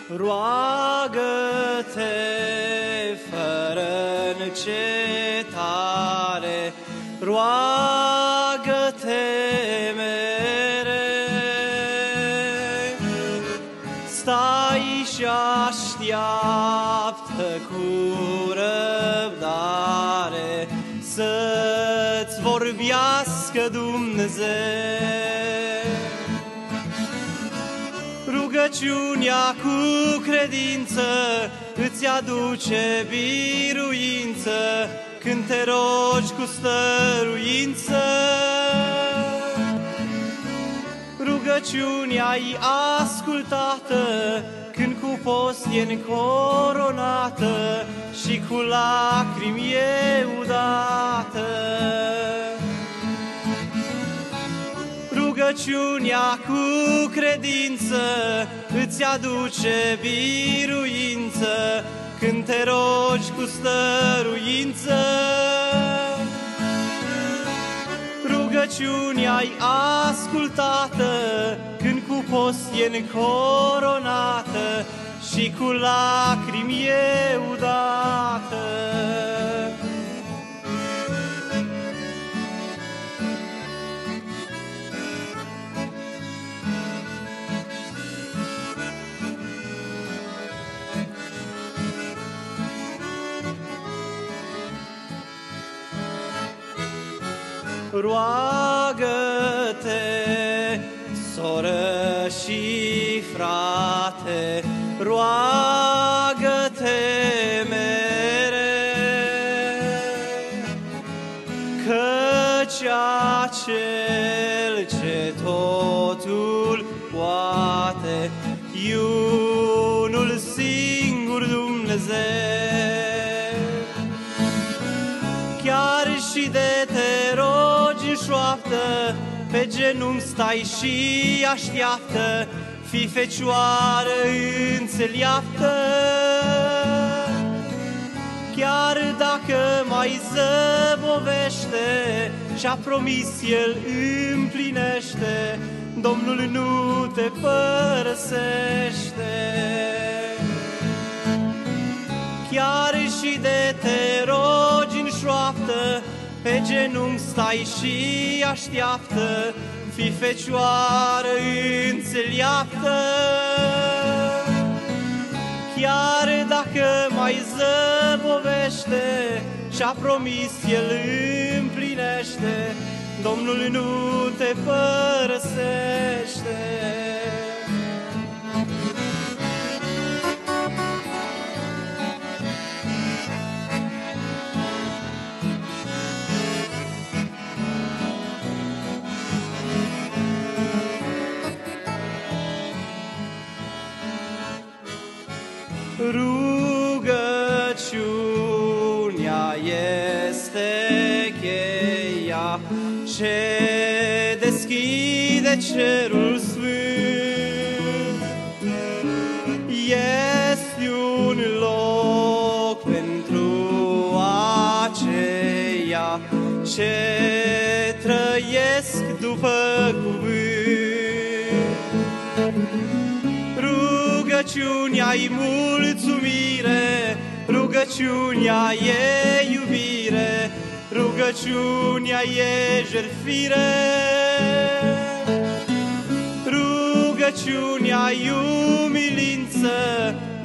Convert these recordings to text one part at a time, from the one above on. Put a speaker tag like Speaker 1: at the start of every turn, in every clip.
Speaker 1: Roagă-te fără încetare, roagă-te mereu. Stai și așteaptă cu răbdare să-ți vorbească Dumnezeu. Rugăciunea cu credință îți aduce biruință când te rogi cu stăruință. Rugăciunea-i ascultată când cu post e încoronată și cu lacrimi e udată. Rugăciunea cu credință îți aduce biruință când te rogi cu stăruință. Rugăciunea-i ascultată când cu post e încoronată și cu lacrimi e udată. Roagă-te, soră și frate, roagă-te mereu, căci acel ce totul poate, e unul singur Dumnezeu. Chiar și de te rogi în șoaptă, pe genunchi stai și așteaptă, fii fecioară înțeleaptă. Chiar dacă mai zăbovește, și-a promis El împlinește, Domnul nu te părăsește. Chiar și de te rogi în șoaptă, pe genunchi stai și așteaptă, fii fecioară înțeleaptă. Chiar dacă mai zăbovește, și-a promis El împlinește, Domnul nu te părăsește. Rugăciunea este cheia ce deschide cerul sfânt. Este un loc pentru aceia ce trăiesc după cuvânt. Rugăciunea-i mulțumire, rugăciunea e iubire, rugăciunea e jertfire. Rugăciunea-i umilință,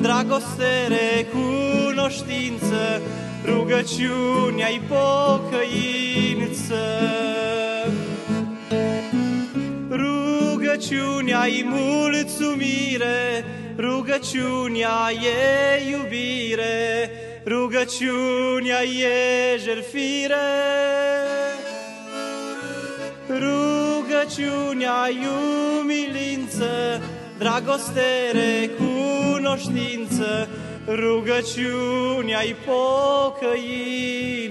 Speaker 1: dragoste, recunoștință, rugăciunea-i pocăință. Rugăciunea-i mulțumire, rugăciunea e iubire, rugăciunea e jertfire. Rugăciunea-i umilință, dragoste, recunoștință, rugăciunea-i pocăință.